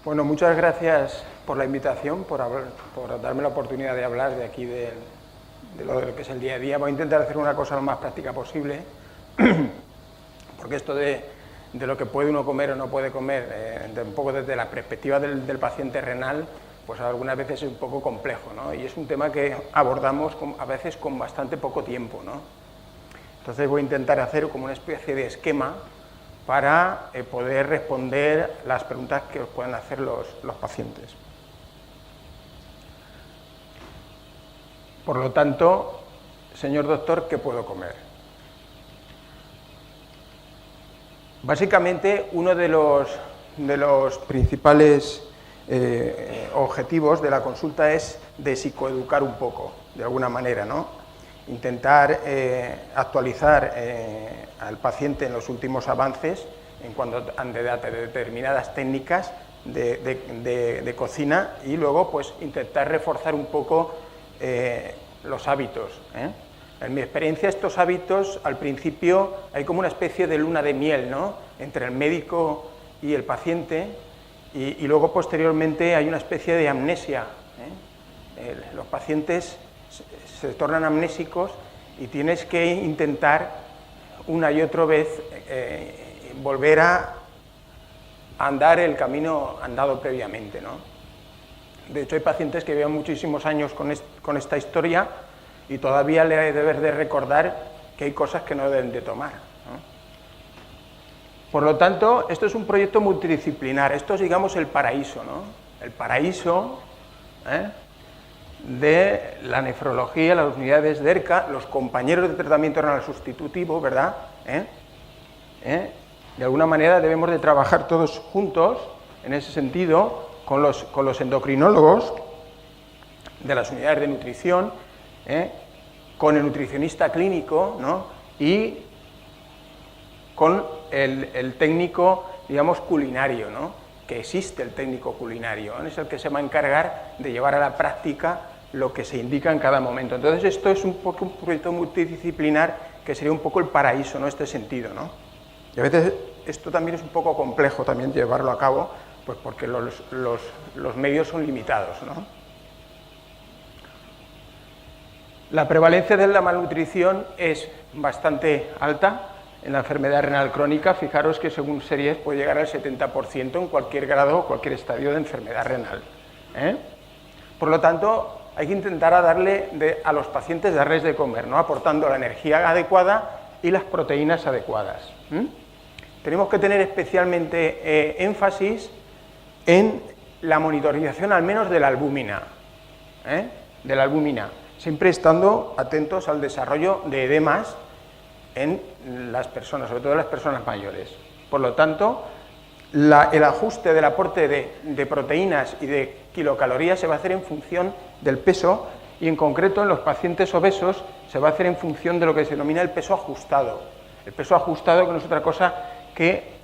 Bueno, muchas gracias por la invitación, por darme la oportunidad de hablar de aquí de lo que es el día a día. Voy a intentar hacer una cosa lo más práctica posible, porque esto de lo que puede uno comer o no puede comer, un poco desde la perspectiva del paciente renal, pues algunas veces es un poco complejo, ¿no? Y es un tema que abordamos a veces con bastante poco tiempo, ¿no? Entonces voy a intentar hacer como una especie de esquema para poder responder las preguntas que os puedan hacer los pacientes. Por lo tanto, señor doctor, ¿qué puedo comer? Básicamente, uno de los principales objetivos de la consulta es de psicoeducar un poco, de alguna manera, ¿no? Intentar actualizar al paciente en los últimos avances en cuanto a determinadas técnicas de cocina y luego pues intentar reforzar un poco los hábitos. En mi experiencia estos hábitos al principio hay como una especie de luna de miel, ¿no? Entre el médico y el paciente y luego posteriormente hay una especie de amnesia. Los pacientes se tornan amnésicos y tienes que intentar una y otra vez volver a andar el camino andado previamente, ¿no? De hecho, hay pacientes que llevan muchísimos años con esta historia y todavía le hay deber de recordar que hay cosas que no deben de tomar, ¿no? Por lo tanto, esto es un proyecto multidisciplinar, esto es, digamos, el paraíso, ¿no? El paraíso de la nefrología, las unidades de ERCA, los compañeros de tratamiento renal sustitutivo, ¿verdad? De alguna manera debemos de trabajar todos juntos, en ese sentido, con los endocrinólogos de las unidades de nutrición, con el nutricionista clínico, ¿no? Y con el técnico, digamos, culinario, ¿no? Que existe el técnico culinario, ¿no? Es el que se va a encargar de llevar a la práctica lo que se indica en cada momento. Entonces esto es un poco un proyecto multidisciplinar que sería un poco el paraíso, ¿no? Este sentido, ¿no? Y a veces esto también es un poco complejo también llevarlo a cabo, pues porque los medios son limitados, ¿no? La prevalencia de la malnutrición es bastante alta en la enfermedad renal crónica. Fijaros que según series puede llegar al 70% en cualquier grado o cualquier estadio de enfermedad renal. Por lo tanto, hay que intentar darle a los pacientes darles de comer, ¿no? Aportando la energía adecuada y las proteínas adecuadas. Tenemos que tener especialmente énfasis en la monitorización al menos de la albúmina, siempre estando atentos al desarrollo de edemas en las personas, sobre todo en las personas mayores. Por lo tanto, el ajuste del aporte de proteínas y de kilocalorías se va a hacer en función del peso y en concreto en los pacientes obesos se va a hacer en función de lo que se denomina el peso ajustado. El peso ajustado que no es otra cosa que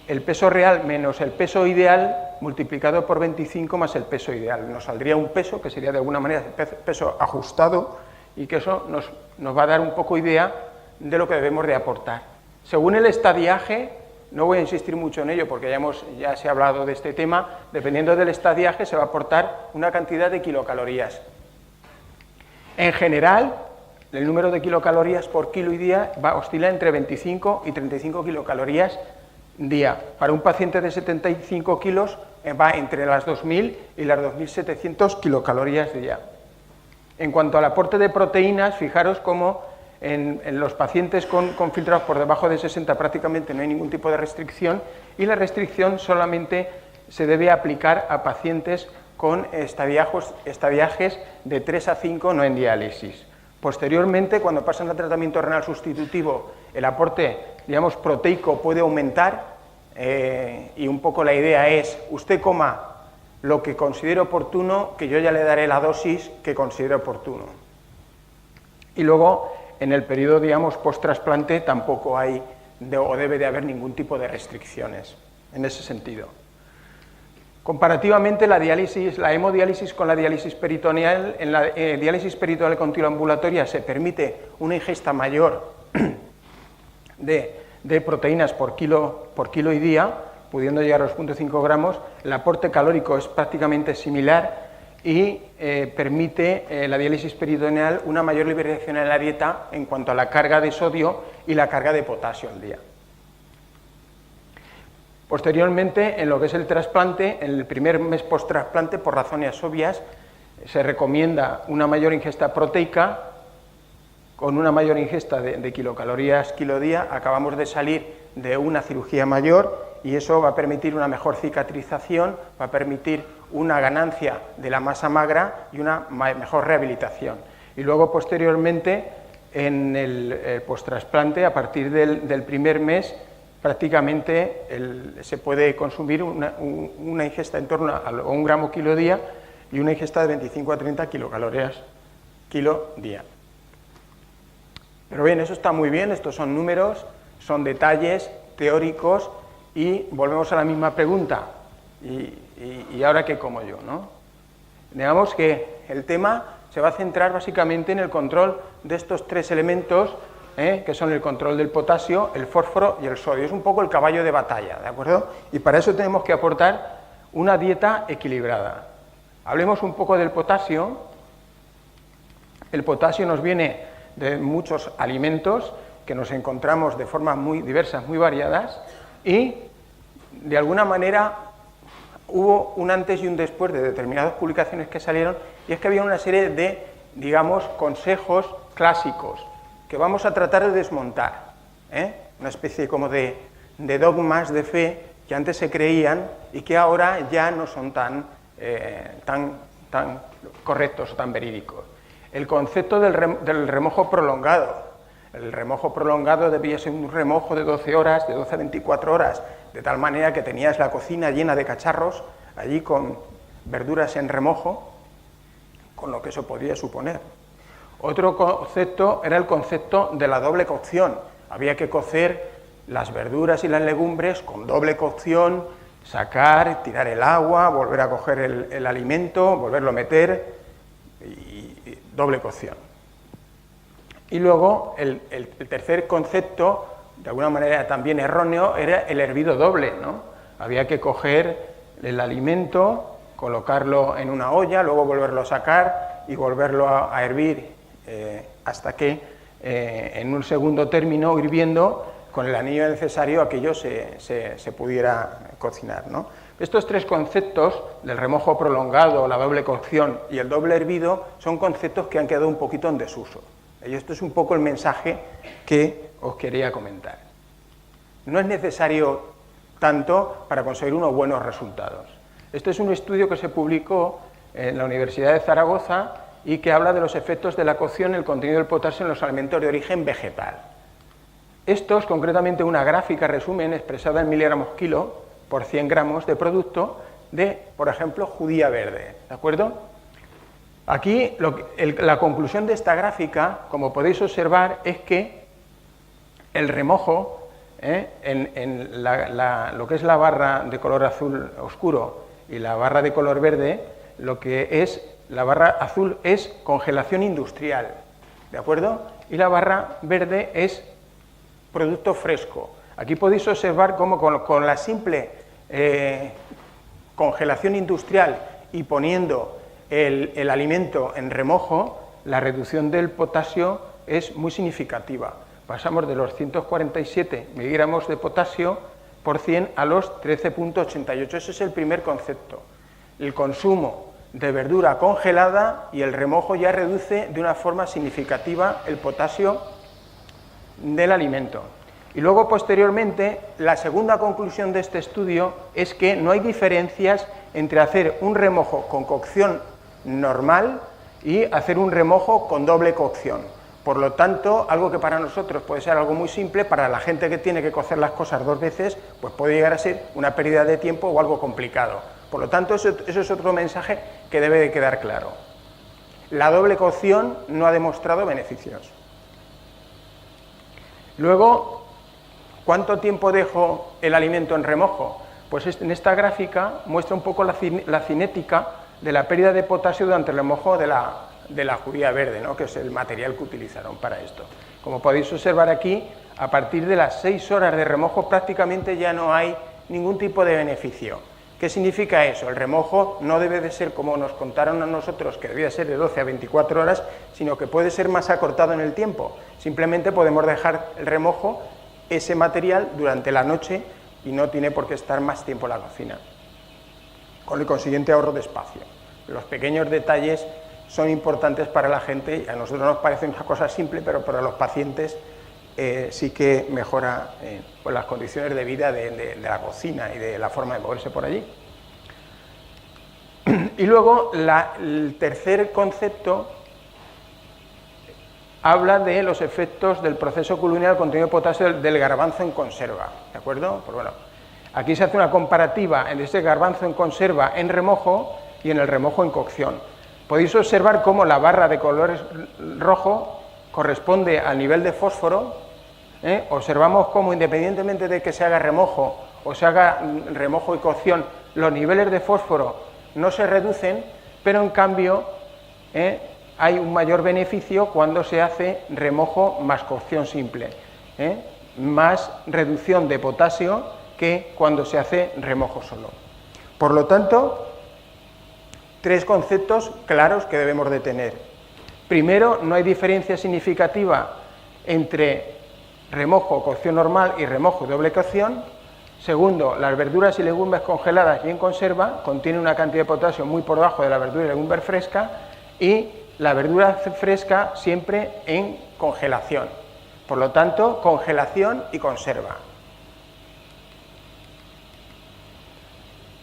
el peso real menos el peso ideal multiplicado por 25 más el peso ideal. Nos saldría un peso que sería de alguna manera el peso ajustado y que eso nos va a dar un poco idea de lo que debemos de aportar. Según el estadiaje, no voy a insistir mucho en ello porque ya se ha hablado de este tema, dependiendo del estadiaje se va a aportar una cantidad de kilocalorías. En general, el número de kilocalorías por kilo y día oscila entre 25 y 35 kilocalorías día. Para un paciente de 75 kilos va entre las 2.000 y las 2.700 kilocalorías día. En cuanto al aporte de proteínas, fijaros cómo en los pacientes con filtrados por debajo de 60 prácticamente no hay ningún tipo de restricción y la restricción solamente se debe aplicar a pacientes con estadiajes de 3 a 5 no en diálisis. Posteriormente, cuando pasan al tratamiento renal sustitutivo, el aporte, digamos, proteico puede aumentar y un poco la idea es, usted coma lo que considere oportuno, que yo ya le daré la dosis que considere oportuno. Y luego, en el periodo, digamos, post-trasplante tampoco hay o debe de haber ningún tipo de restricciones en ese sentido. Comparativamente, la hemodiálisis con la diálisis peritoneal, en la diálisis peritoneal continuambulatoria se permite una ingesta mayor de proteínas por kilo y día, pudiendo llegar a los 0,5 gramos, el aporte calórico es prácticamente similar y permite la diálisis peritoneal una mayor liberación en la dieta en cuanto a la carga de sodio y la carga de potasio al día. Posteriormente, en lo que es el trasplante, en el primer mes post-trasplante, por razones obvias, se recomienda una mayor ingesta proteica con una mayor ingesta de kilocalorías kilo día. Acabamos de salir de una cirugía mayor y eso va a permitir una mejor cicatrización, va a permitir una ganancia de la masa magra y una mejor rehabilitación. Y luego, posteriormente, en el post-trasplante, a partir del primer mes, prácticamente se puede consumir una ingesta en torno a 1 gramo kilo día y una ingesta de 25 a 30 kilocalorías kilo día. Pero bien, eso está muy bien, estos son números, son detalles teóricos y volvemos a la misma pregunta. ¿Y ahora qué como yo, no? Digamos que el tema se va a centrar básicamente en el control de estos 3 elementos, que son el control del potasio, el fósforo y el sodio. Es un poco el caballo de batalla, ¿de acuerdo? Y para eso tenemos que aportar una dieta equilibrada. Hablemos un poco del potasio. El potasio nos viene de muchos alimentos que nos encontramos de formas muy diversas, muy variadas, y de alguna manera hubo un antes y un después de determinadas publicaciones que salieron, y es que había una serie de, digamos, consejos clásicos que vamos a tratar de desmontar, una especie como de dogmas de fe que antes se creían y que ahora ya no son tan correctos o tan verídicos. El concepto del remojo prolongado. El remojo prolongado debía ser un remojo de 12 horas, de 12 a 24 horas, de tal manera que tenías la cocina llena de cacharros, allí con verduras en remojo, con lo que eso podía suponer. Otro concepto era el concepto de la doble cocción. Había que cocer las verduras y las legumbres con doble cocción, sacar, tirar el agua, volver a coger el alimento, volverlo a meter, y doble cocción. Y luego el tercer concepto, de alguna manera también erróneo, era el hervido doble, ¿no? Había que coger el alimento, colocarlo en una olla, luego volverlo a sacar y volverlo a hervir hasta que en un segundo término, hirviendo, con el anillo necesario aquello se pudiera cocinar, ¿no? Estos 3 conceptos, del remojo prolongado, la doble cocción y el doble hervido, son conceptos que han quedado un poquito en desuso. Y esto es un poco el mensaje que os quería comentar. No es necesario tanto para conseguir unos buenos resultados. Este es un estudio que se publicó en la Universidad de Zaragoza y que habla de los efectos de la cocción en el contenido del potasio en los alimentos de origen vegetal. Esto es concretamente una gráfica resumen expresada en miligramos kilo por 100 gramos de producto de, por ejemplo, judía verde, ¿de acuerdo? Aquí la conclusión de esta gráfica, como podéis observar, es que el remojo, en lo que es la barra de color azul oscuro y la barra de color verde, lo que es la barra azul es congelación industrial, ¿de acuerdo? Y la barra verde es producto fresco. Aquí podéis observar cómo con la simple congelación industrial y poniendo el alimento en remojo, la reducción del potasio es muy significativa. Pasamos de los 147 miligramos de potasio por 100 a los 13,88. Ese es el primer concepto. El consumo de verdura congelada y el remojo ya reduce de una forma significativa el potasio del alimento. Y luego, posteriormente, la segunda conclusión de este estudio es que no hay diferencias entre hacer un remojo con cocción normal y hacer un remojo con doble cocción. Por lo tanto, algo que para nosotros puede ser algo muy simple, para la gente que tiene que cocer las cosas 2 veces, pues puede llegar a ser una pérdida de tiempo o algo complicado. Por lo tanto, eso es otro mensaje que debe de quedar claro. La doble cocción no ha demostrado beneficios. Luego, ¿cuánto tiempo dejo el alimento en remojo? Pues en esta gráfica muestra un poco la cinética de la pérdida de potasio durante el remojo de la judía verde, ¿no? Que es el material que utilizaron para esto. Como podéis observar aquí, a partir de las 6 horas de remojo prácticamente ya no hay ningún tipo de beneficio. ¿Qué significa eso? El remojo no debe de ser como nos contaron a nosotros, que debía ser de 12 a 24 horas, sino que puede ser más acortado en el tiempo. Simplemente podemos dejar el remojo, ese material, durante la noche y no tiene por qué estar más tiempo en la cocina, con el consiguiente ahorro de espacio. Los pequeños detalles son importantes para la gente y a nosotros nos parece una cosa simple, pero para los pacientes sí que mejora pues las condiciones de vida de la cocina y de la forma de moverse por allí. Y luego el tercer concepto habla de los efectos del proceso colonial del contenido de potasio del garbanzo en conserva, ¿de acuerdo? Pues bueno, aquí se hace una comparativa entre este garbanzo en conserva en remojo y en el remojo en cocción. Podéis observar cómo la barra de color rojo corresponde al nivel de fósforo. Observamos cómo, independientemente de que se haga remojo o se haga remojo y cocción, los niveles de fósforo no se reducen, pero en cambio hay un mayor beneficio cuando se hace remojo más cocción simple, más reducción de potasio que cuando se hace remojo solo. Por lo tanto, tres conceptos claros que debemos de tener. Primero, no hay diferencia significativa entre remojo, cocción normal y remojo y doble cocción. Segundo, las verduras y legumbres congeladas y en conserva contienen una cantidad de potasio muy por debajo de la verdura y legumbre fresca, y la verdura fresca siempre en congelación. Por lo tanto, congelación y conserva.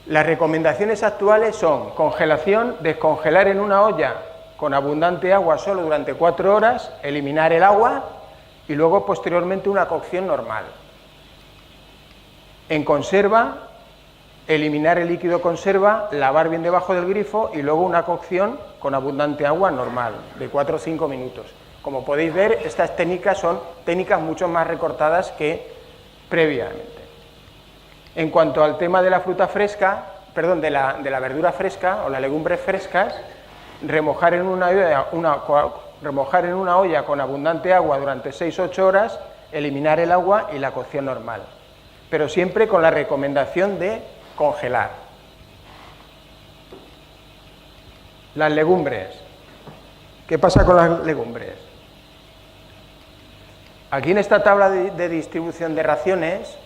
Las recomendaciones actuales son congelación, descongelar en una olla con abundante agua solo durante 4 horas, eliminar el agua y luego posteriormente una cocción normal. En conserva, eliminar el líquido conserva, lavar bien debajo del grifo y luego una cocción con abundante agua normal, de 4 o 5 minutos. Como podéis ver, estas técnicas son técnicas mucho más recortadas que previamente. En cuanto al tema de la fruta fresca, perdón, de la verdura fresca o las legumbres frescas, remojar en una olla con abundante agua durante 6-8 horas, eliminar el agua y la cocción normal. Pero siempre con la recomendación de congelar. Las legumbres. ¿Qué pasa con las legumbres? Aquí en esta tabla de distribución de raciones,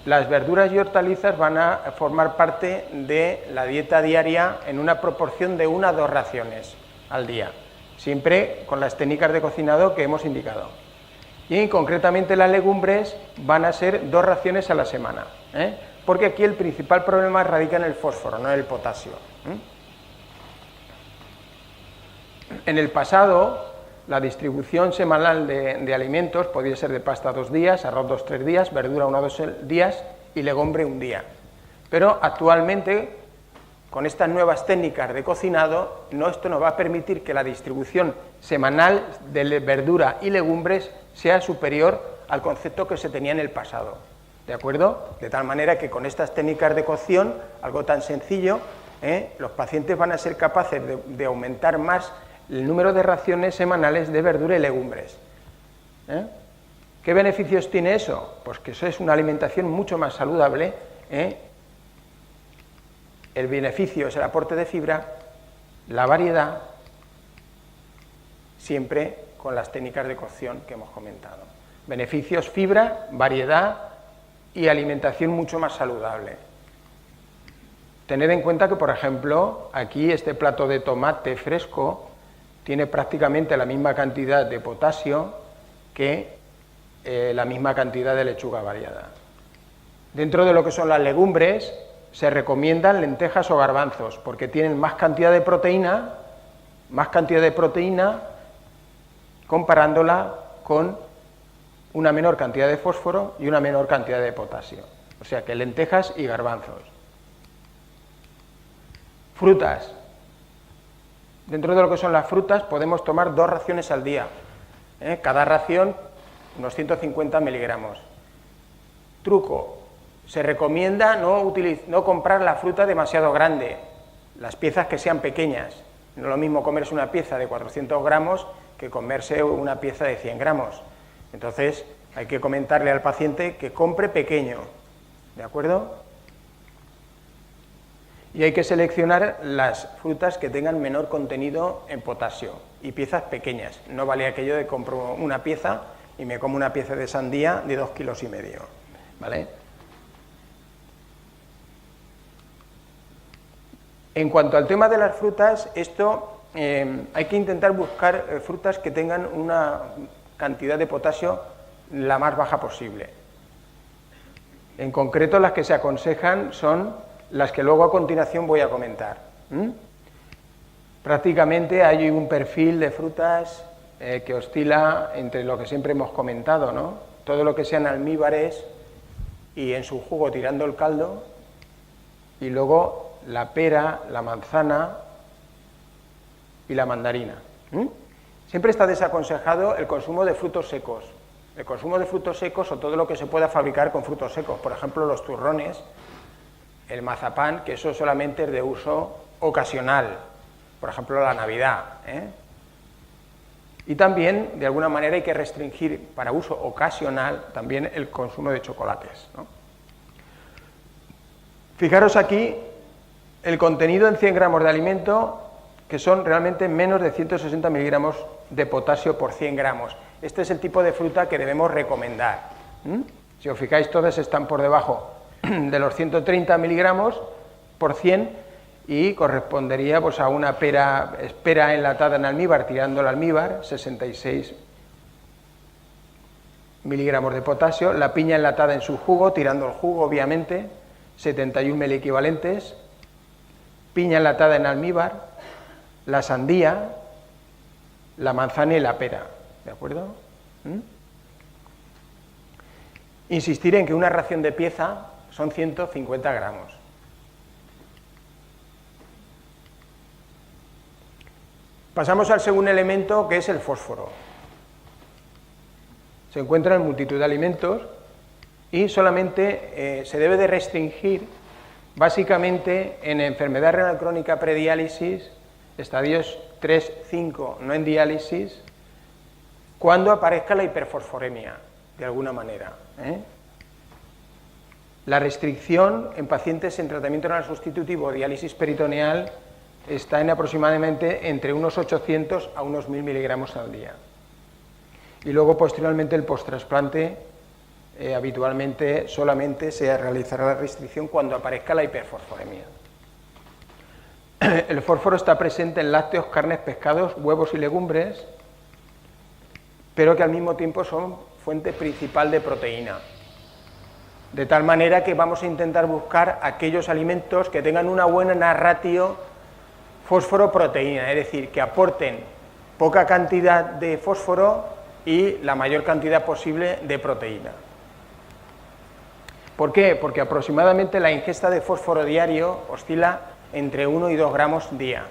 las verduras y hortalizas van a formar parte de la dieta diaria en una proporción de 1 a 2 raciones al día, siempre con las técnicas de cocinado que hemos indicado. Y concretamente las legumbres van a ser 2 raciones a la semana, porque aquí el principal problema radica en el fósforo, no en el potasio. En el pasado, la distribución semanal de alimentos podía ser de pasta 2 días, arroz 2-3 días, verdura 1 o 2 días y legumbre 1 día. Pero actualmente, con estas nuevas técnicas de cocinado, esto nos va a permitir que la distribución semanal de verdura y legumbres sea superior al concepto que se tenía en el pasado. ¿De acuerdo? De tal manera que con estas técnicas de cocción, algo tan sencillo, los pacientes van a ser capaces de aumentar más el número de raciones semanales de verdura y legumbres. ¿Qué beneficios tiene eso? Pues que eso es una alimentación mucho más saludable. El beneficio es el aporte de fibra, la variedad, siempre con las técnicas de cocción que hemos comentado. Beneficios: fibra, variedad y alimentación mucho más saludable. Tened en cuenta que, por ejemplo, aquí este plato de tomate fresco tiene prácticamente la misma cantidad de potasio que la misma cantidad de lechuga variada. Dentro de lo que son las legumbres, se recomiendan lentejas o garbanzos, porque tienen más cantidad de proteína comparándola con una menor cantidad de fósforo y una menor cantidad de potasio. O sea que lentejas y garbanzos. Frutas. Dentro de lo que son las frutas podemos tomar 2 raciones al día. Cada ración unos 150 miligramos. Truco: se recomienda no comprar la fruta demasiado grande, las piezas que sean pequeñas. No es lo mismo comerse una pieza de 400 gramos que comerse una pieza de 100 gramos. Entonces hay que comentarle al paciente que compre pequeño. ¿de acuerdo? Y hay que seleccionar las frutas que tengan menor contenido en potasio y piezas pequeñas. No vale aquello de compro una pieza y me como una pieza de sandía de 2,5 kilos, ¿vale? En cuanto al tema de las frutas, esto hay que intentar buscar frutas que tengan una cantidad de potasio la más baja posible. En concreto, las que se aconsejan son las que luego a continuación voy a comentar. Prácticamente hay un perfil de frutas que oscila entre lo que siempre hemos comentado, ¿no? Todo lo que sean almíbares y en su jugo tirando el caldo, y luego la pera, la manzana y la mandarina. Siempre está desaconsejado el consumo de frutos secos. El consumo de frutos secos o todo lo que se pueda fabricar con frutos secos, por ejemplo los turrones, el mazapán, que eso solamente es de uso ocasional, por ejemplo la Navidad, Y también, de alguna manera, hay que restringir para uso ocasional también el consumo de chocolates, ¿no? Fijaros aquí el contenido en 100 gramos de alimento, que son realmente menos de 160 miligramos de potasio por 100 gramos. Este es el tipo de fruta que debemos recomendar. Si os fijáis, todas están por debajo de los 130 miligramos por 100 y correspondería pues, a una pera enlatada en almíbar, tirando el almíbar, 66 miligramos de potasio, la piña enlatada en su jugo, tirando el jugo obviamente, 71 miliequivalentes, piña enlatada en almíbar, la sandía, la manzana y la pera, ¿de acuerdo? Insistir en que una ración de pieza son 150 gramos. Pasamos al segundo elemento, que es el fósforo. Se encuentra en multitud de alimentos y solamente se debe de restringir básicamente en enfermedad renal crónica prediálisis, estadios 3, 5, no en diálisis, cuando aparezca la hiperfosforemia, de alguna manera. La restricción en pacientes en tratamiento renal sustitutivo o diálisis peritoneal está en aproximadamente entre unos 800 a unos 1000 miligramos al día. Y luego, posteriormente, el posttrasplante habitualmente solamente se realizará la restricción cuando aparezca la hiperfosforemia. El fósforo está presente en lácteos, carnes, pescados, huevos y legumbres, pero que al mismo tiempo son fuente principal de proteína. De tal manera que vamos a intentar buscar aquellos alimentos que tengan una buena ratio fósforo-proteína, es decir, que aporten poca cantidad de fósforo y la mayor cantidad posible de proteína. ¿Por qué? Porque aproximadamente la ingesta de fósforo diario oscila entre 1 y 2 gramos día.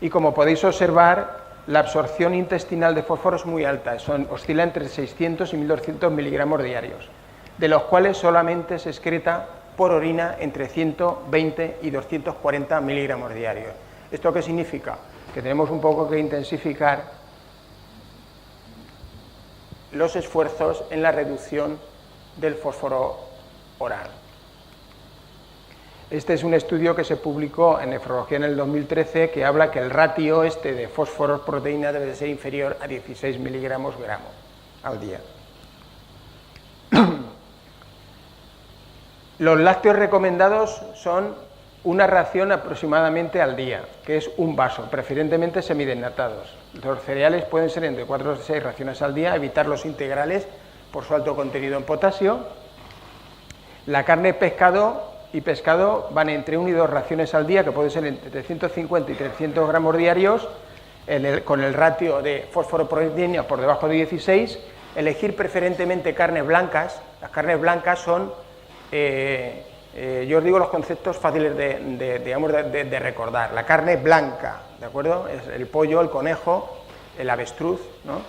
Y como podéis observar, la absorción intestinal de fósforo es muy alta, oscila entre 600 y 1200 miligramos diarios, de los cuales solamente se excreta por orina entre 120 y 240 miligramos diarios. ¿Esto qué significa? Que tenemos un poco que intensificar los esfuerzos en la reducción del fósforo oral. Este es un estudio que se publicó en Nefrología en el 2013 que habla que el ratio de fósforo-proteína debe de ser inferior a 16 miligramos gramo al día. Los lácteos recomendados son una ración aproximadamente al día, que es un vaso, preferentemente semidesnatados. Los cereales pueden ser entre 4 y 6 raciones al día, evitar los integrales por su alto contenido en potasio. La carne, pescado y pescado van entre 1 y 2 raciones al día, que pueden ser entre 150 y 300 gramos diarios, con el ratio de fósforo-proteína por debajo de 16. Elegir preferentemente carnes blancas. Las carnes blancas son... yo os digo los conceptos fáciles de recordar. La carne blanca, ¿de acuerdo? Es el pollo, el conejo, el avestruz, ¿no?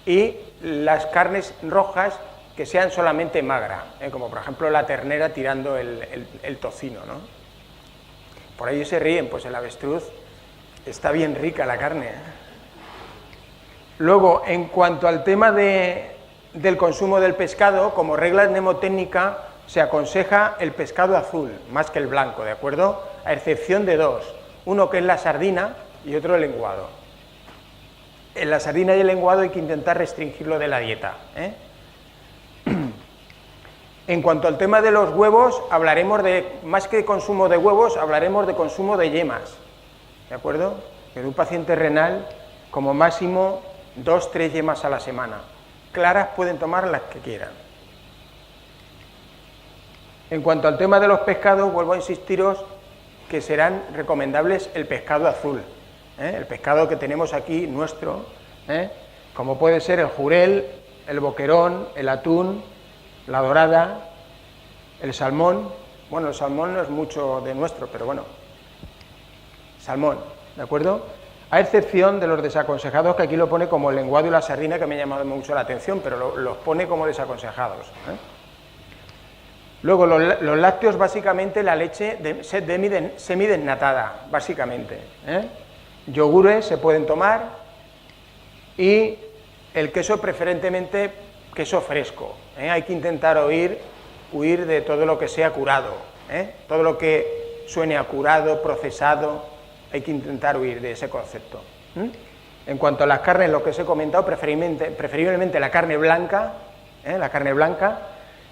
Y las carnes rojas que sean solamente magra, como por ejemplo la ternera tirando el tocino, ¿no? Por ahí se ríen, pues el avestruz está bien rica la carne. Luego, en cuanto al tema del consumo del pescado, como regla mnemotécnica, se aconseja el pescado azul más que el blanco, ¿de acuerdo? A excepción de dos, uno que es la sardina y otro el lenguado. En la sardina y el lenguado hay que intentar restringirlo de la dieta, ¿eh? En cuanto al tema de los huevos, hablaremos de, más que consumo de huevos, hablaremos de consumo de yemas, ¿de acuerdo? En un paciente renal, como máximo, 2-3 yemas a la semana. Claras pueden tomar las que quieran. En cuanto al tema de los pescados, vuelvo a insistiros que serán recomendables el pescado azul, ¿eh? El pescado que tenemos aquí nuestro, ¿eh? Como puede ser el jurel, el boquerón, el atún, la dorada, el salmón. Bueno, el salmón no es mucho de nuestro, pero bueno, salmón, ¿de acuerdo? A excepción de los desaconsejados, que aquí lo pone como el lenguado y la sardina, que me ha llamado mucho la atención, pero los pone como desaconsejados, ¿eh? Luego, los lácteos, básicamente la leche semidesnatada, básicamente, ¿eh? Yogures se pueden tomar y el queso, preferentemente queso fresco, ¿eh? Hay que intentar huir de todo lo que sea curado, ¿eh? Todo lo que suene a curado, procesado, hay que intentar huir de ese concepto. En cuanto a las carnes, lo que os he comentado, preferiblemente la carne blanca, la carne blanca,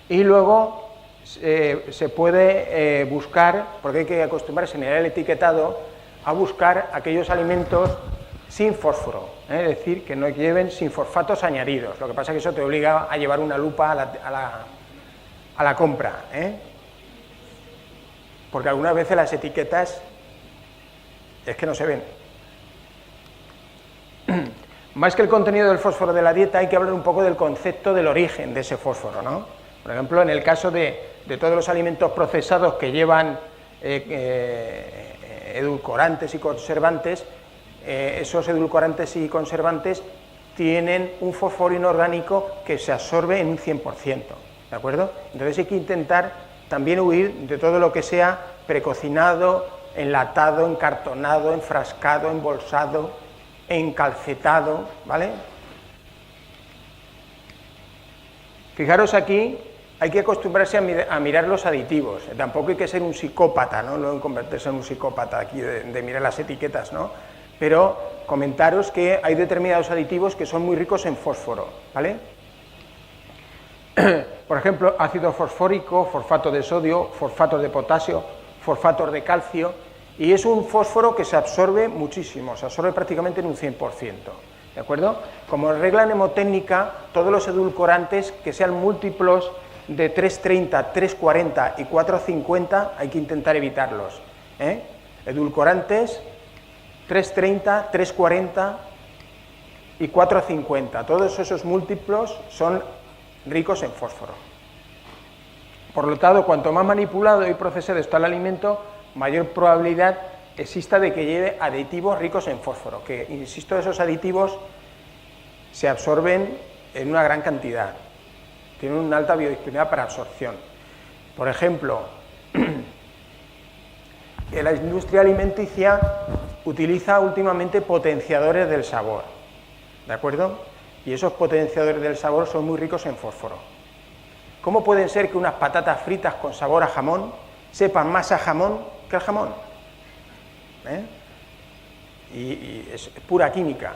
y luego se puede buscar, porque hay que acostumbrarse en el etiquetado a buscar aquellos alimentos sin fósforo, es decir, que no lleven sin fosfatos añadidos. Lo que pasa es que eso te obliga a llevar una lupa a la compra, ¿eh? Porque algunas veces las etiquetas es que no se ven. Más que el contenido del fósforo de la dieta, hay que hablar un poco del concepto del origen de ese fósforo, ¿no? Por ejemplo, en el caso de todos los alimentos procesados que llevan edulcorantes y conservantes, esos edulcorantes y conservantes tienen un fósforo inorgánico que se absorbe en un 100%, ¿de acuerdo? Entonces hay que intentar también huir de todo lo que sea precocinado, enlatado, encartonado, enfrascado, embolsado, encalcetado, ¿vale? Fijaros aquí, hay que acostumbrarse a mirar los aditivos, tampoco hay que ser un psicópata, ¿no? No convertirse en un psicópata aquí de mirar las etiquetas, ¿no? Pero comentaros que hay determinados aditivos que son muy ricos en fósforo, ¿vale? Por ejemplo, ácido fosfórico, fosfato de sodio, fosfatos de potasio, fosfatos de calcio, y es un fósforo que se absorbe muchísimo, se absorbe prácticamente en un 100%, ¿de acuerdo? Como regla mnemotécnica, todos los edulcorantes que sean múltiplos de 330, 340 y 450 hay que intentar evitarlos, ¿eh? Edulcorantes 330, 340 y 450, todos esos múltiplos son ricos en fósforo. Por lo tanto, cuanto más manipulado y procesado está el alimento, mayor probabilidad exista de que lleve aditivos ricos en fósforo, que, insisto, esos aditivos se absorben en una gran cantidad, tienen una alta biodisponibilidad para absorción. Por ejemplo, la industria alimenticia utiliza últimamente potenciadores del sabor, ¿de acuerdo? Y esos potenciadores del sabor son muy ricos en fósforo. ¿Cómo pueden ser que unas patatas fritas con sabor a jamón sepan más a jamón que al jamón? Y es pura química.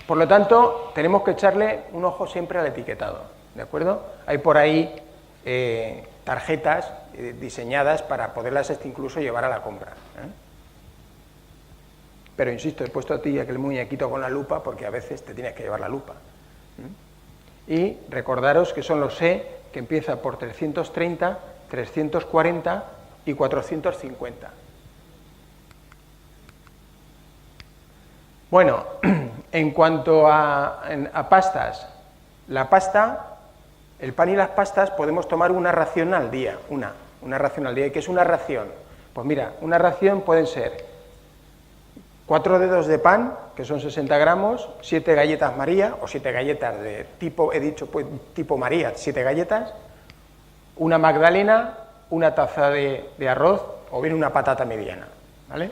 Por lo tanto, tenemos que echarle un ojo siempre al etiquetado, ¿de acuerdo? Hay por ahí tarjetas diseñadas para poderlas incluso llevar a la compra, ¿eh? Pero insisto, he puesto a ti aquel muñequito con la lupa porque a veces te tienes que llevar la lupa. Y recordaros que son los E que empieza por 330, 340 y 450. Bueno, en cuanto a pastas, la pasta, el pan y las pastas podemos tomar una ración al día, una ración al día. ¿Y qué es una ración? Pues mira, una ración pueden ser 4 dedos de pan, que son 60 gramos, 7 galletas María, o 7 galletas de tipo, he dicho, pues tipo María, 7 galletas, una magdalena, una taza de arroz, o bien una patata mediana, ¿vale?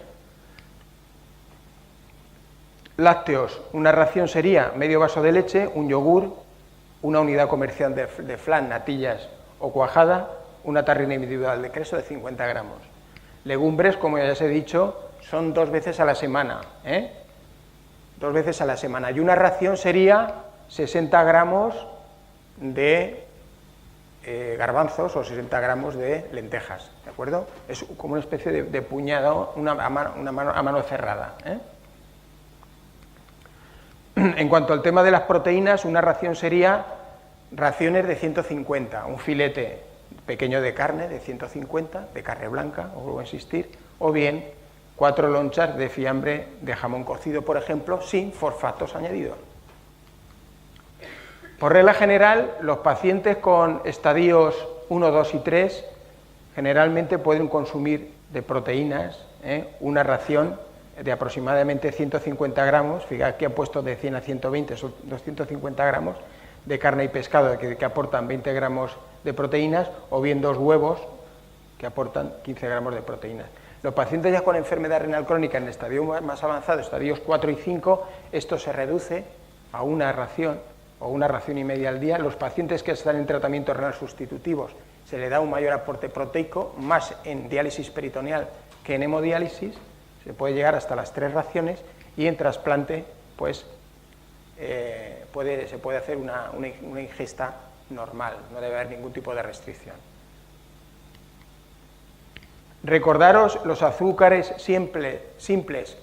Lácteos, una ración sería medio vaso de leche, un yogur, una unidad comercial de flan, natillas o cuajada, una tarrina individual de queso de 50 gramos. Legumbres, como ya os he dicho, son 2 veces a la semana, 2 veces a la semana. Y una ración sería 60 gramos de garbanzos o 60 gramos de lentejas, ¿de acuerdo? Es como una especie de puñado, a mano cerrada. En cuanto al tema de las proteínas, una ración sería raciones de 150, un filete pequeño de carne de 150, de carne blanca, os vuelvo a insistir, o bien 4 lonchas de fiambre de jamón cocido, por ejemplo, sin fosfatos añadidos. Por regla general, los pacientes con estadios 1, 2 y 3 generalmente pueden consumir de proteínas una ración de aproximadamente 150 gramos, fijaos que han puesto de 100 a 120, son 250 gramos de carne y pescado que aportan 20 gramos de proteínas, o bien 2 huevos que aportan 15 gramos de proteínas. Los pacientes ya con enfermedad renal crónica en el estadio más avanzado, estadios 4 y 5, esto se reduce a una ración o una ración y media al día. Los pacientes que están en tratamiento renal sustitutivos se le da un mayor aporte proteico, más en diálisis peritoneal que en hemodiálisis, se puede llegar hasta las 3 raciones, y en trasplante pues se puede hacer una ingesta normal, no debe haber ningún tipo de restricción. Recordaros los azúcares simples,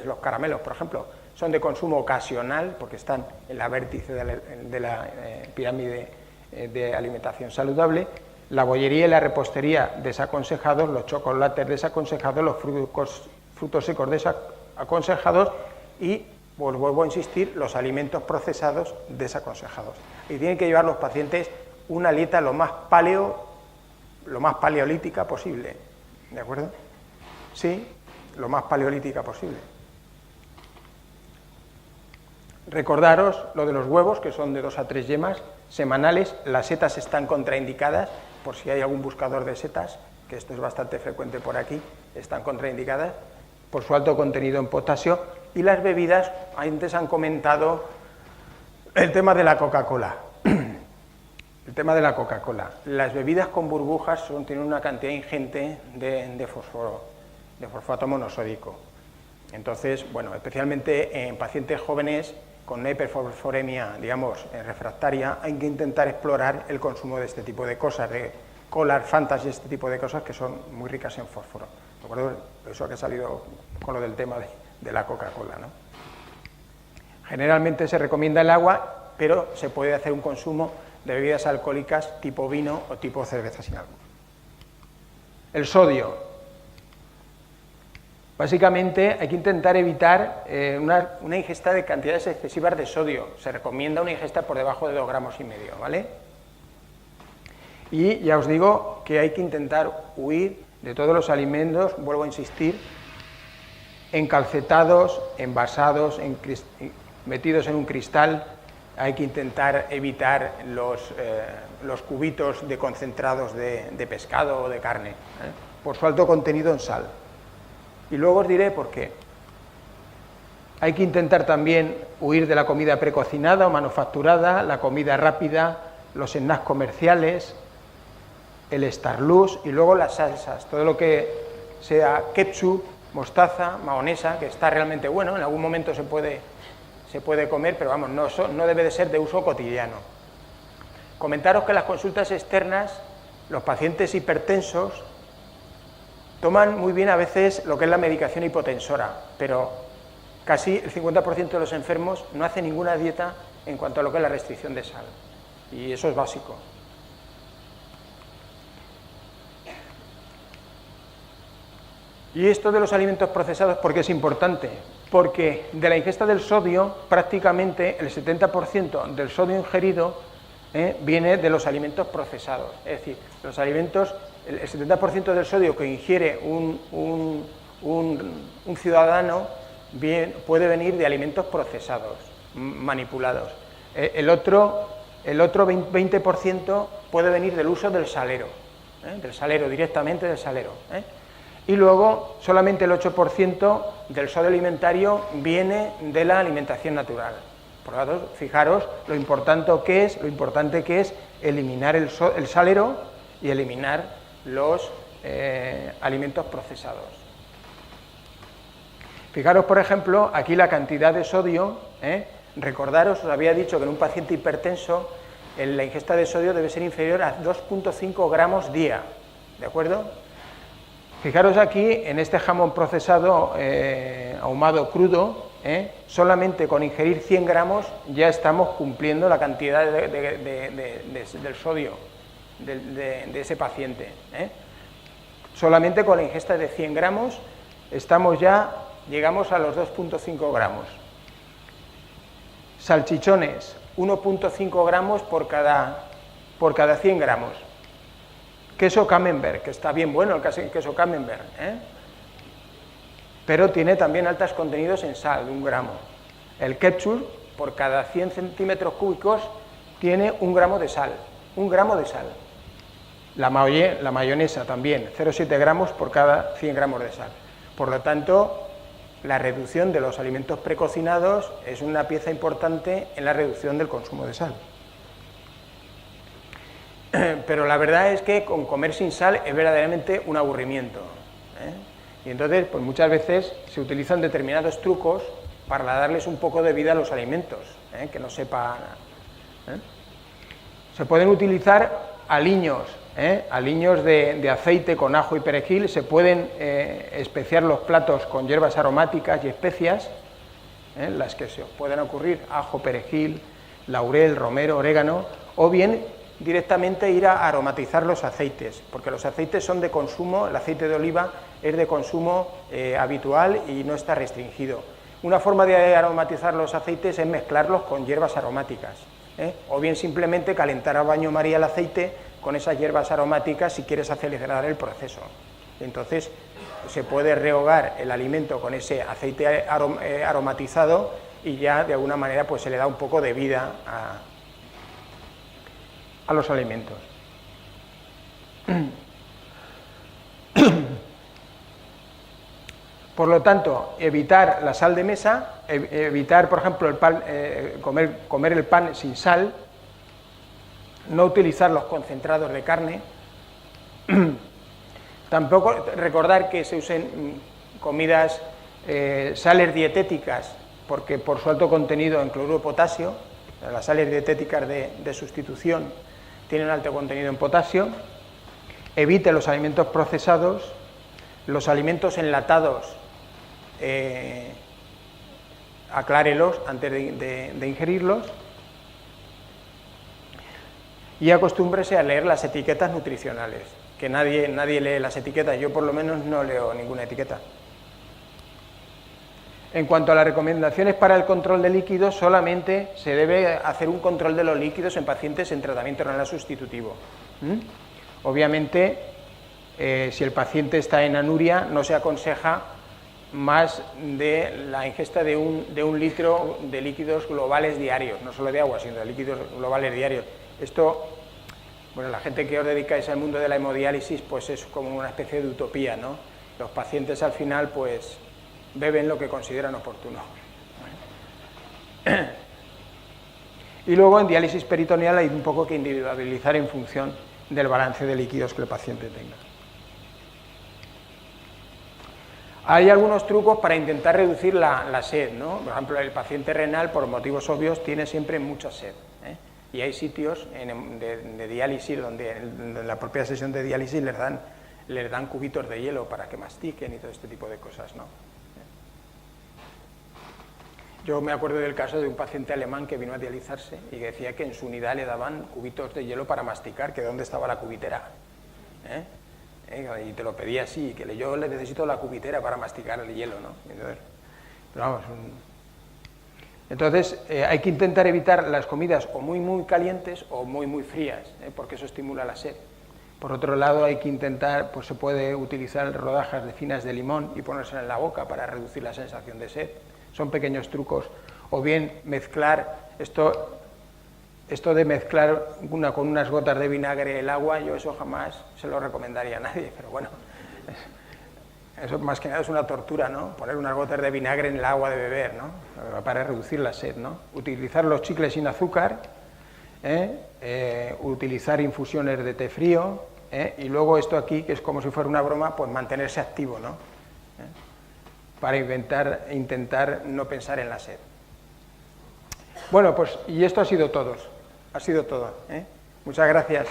los caramelos, por ejemplo, son de consumo ocasional porque están en la vértice de la pirámide de alimentación saludable. La bollería y la repostería desaconsejados, los chocolates desaconsejados, los frutos secos desaconsejados y, pues vuelvo a insistir, los alimentos procesados desaconsejados. Y tienen que llevar los pacientes una dieta lo más paleolítica posible, ¿de acuerdo? Sí, lo más paleolítica posible. Recordaros lo de los huevos, que son de 2 a 3 yemas semanales. Las setas están contraindicadas, por si hay algún buscador de setas, que esto es bastante frecuente por aquí, están contraindicadas por su alto contenido en potasio. Y las bebidas, antes han comentado el tema de la Coca-Cola. El tema de la Coca-Cola. Las bebidas con burbujas tienen una cantidad ingente de fosfato monosódico. Entonces, bueno, especialmente en pacientes jóvenes con una hiperfosforemia, digamos, refractaria, hay que intentar explorar el consumo de este tipo de cosas, de colas, fantas y este tipo de cosas que son muy ricas en fósforo. ¿De acuerdo? Eso que ha salido con lo del tema de la Coca-Cola, ¿no? Generalmente se recomienda el agua, pero se puede hacer un consumo de bebidas alcohólicas tipo vino o tipo cerveza sin alcohol. El sodio. Básicamente hay que intentar evitar una ingesta de cantidades excesivas de sodio. Se recomienda una ingesta por debajo de 2,5 gramos, ¿vale? Y ya os digo que hay que intentar huir de todos los alimentos, vuelvo a insistir, encalcetados, envasados, metidos en un cristal. Hay que intentar evitar los cubitos de concentrados de pescado o de carne, por su alto contenido en sal. Y luego os diré por qué. Hay que intentar también huir de la comida precocinada o manufacturada, la comida rápida, los snacks comerciales, el Starlux y luego las salsas, todo lo que sea ketchup, mostaza, mahonesa, que está realmente bueno, en algún momento se puede comer, pero vamos, no debe de ser de uso cotidiano. Comentaros que en las consultas externas, los pacientes hipertensos toman muy bien a veces lo que es la medicación hipotensora, pero casi el 50% de los enfermos no hace ninguna dieta en cuanto a lo que es la restricción de sal, y eso es básico. Y esto de los alimentos procesados, ¿por qué es importante? Porque de la ingesta del sodio, prácticamente el 70% del sodio ingerido viene de los alimentos procesados. Es decir, los alimentos, el 70% del sodio que ingiere un ciudadano puede venir de alimentos procesados, manipulados. El otro 20% puede venir del uso del salero, directamente del salero. Y luego solamente el 8% del sodio alimentario viene de la alimentación natural. Por lo tanto, fijaros lo importante que es eliminar el salero y eliminar los alimentos procesados. Fijaros, por ejemplo, aquí la cantidad de sodio, recordaros, os había dicho que en un paciente hipertenso la ingesta de sodio debe ser inferior a 2,5 gramos día, ¿de acuerdo? Fijaros aquí, en este jamón procesado, ahumado crudo, solamente con ingerir 100 gramos ya estamos cumpliendo la cantidad del sodio de ese paciente. Solamente con la ingesta de 100 gramos llegamos a los 2,5 gramos. Salchichones, 1,5 gramos por cada 100 gramos. Queso Camembert, que está bien bueno el queso Camembert, pero tiene también altos contenidos en sal, de 1 gramo. El ketchup, por cada 100 centímetros cúbicos, tiene 1 gramo de sal. 1 gramo de sal. La mayonesa también, 0,7 gramos por cada 100 gramos de sal. Por lo tanto, la reducción de los alimentos precocinados es una pieza importante en la reducción del consumo de sal. Pero la verdad es que con comer sin sal es verdaderamente un aburrimiento. Y entonces, pues muchas veces se utilizan determinados trucos para darles un poco de vida a los alimentos, que no sepan. Se pueden utilizar aliños de aceite con ajo y perejil, se pueden especiar los platos con hierbas aromáticas y especias, las que se os pueden ocurrir, ajo, perejil, laurel, romero, orégano, o bien directamente ir a aromatizar los aceites, porque los aceites son de consumo, el aceite de oliva es de consumo habitual y no está restringido. Una forma de aromatizar los aceites es mezclarlos con hierbas aromáticas, o bien simplemente calentar a baño María el aceite con esas hierbas aromáticas si quieres acelerar el proceso. Entonces se puede rehogar el alimento con ese aceite aromatizado y ya de alguna manera pues se le da un poco de vida a los alimentos. Por lo tanto, evitar la sal de mesa, evitar, por ejemplo, el pan, comer el pan sin sal, no utilizar los concentrados de carne, tampoco recordar que se usen comidas, sales dietéticas, porque por su alto contenido en cloruro de potasio, las sales dietéticas de sustitución tienen alto contenido en potasio. Evite los alimentos procesados, los alimentos enlatados, aclárelos antes de ingerirlos y acostúmbrese a leer las etiquetas nutricionales, que nadie lee las etiquetas, yo por lo menos no leo ninguna etiqueta. En cuanto a las recomendaciones para el control de líquidos, solamente se debe hacer un control de los líquidos en pacientes en tratamiento renal sustitutivo. Obviamente, si el paciente está en anuria, no se aconseja más de la ingesta de un litro de líquidos globales diarios, no solo de agua, sino de líquidos globales diarios. Esto, bueno, la gente que os dedicáis al mundo de la hemodiálisis, pues es como una especie de utopía, ¿no? Los pacientes al final, pues, beben lo que consideran oportuno. Y luego en diálisis peritoneal hay un poco que individualizar en función del balance de líquidos que el paciente tenga. Hay algunos trucos para intentar reducir la sed, ¿no? Por ejemplo, el paciente renal, por motivos obvios, tiene siempre mucha sed, y hay sitios de diálisis donde en la propia sesión de diálisis les dan cubitos de hielo para que mastiquen y todo este tipo de cosas, ¿no? Yo me acuerdo del caso de un paciente alemán que vino a dializarse y decía que en su unidad le daban cubitos de hielo para masticar, que dónde estaba la cubitera, y te lo pedía así, que yo le necesito la cubitera para masticar el hielo, ¿no? Pero vamos, entonces hay que intentar evitar las comidas o muy calientes o muy frías, porque eso estimula la sed. Por otro lado, hay que intentar, pues se puede utilizar rodajas de finas de limón y ponérsela en la boca para reducir la sensación de sed. Son pequeños trucos. O bien mezclar esto de mezclar con unas gotas de vinagre el agua, yo eso jamás se lo recomendaría a nadie, pero bueno, Eso más que nada es una tortura, ¿no? Poner unas gotas de vinagre en el agua de beber, ¿no? Para reducir la sed, ¿no? Utilizar los chicles sin azúcar, utilizar infusiones de té frío, y luego esto aquí, que es como si fuera una broma, pues mantenerse activo, ¿no? Para intentar no pensar en la sed. Bueno, pues y esto ha sido todo. Muchas gracias.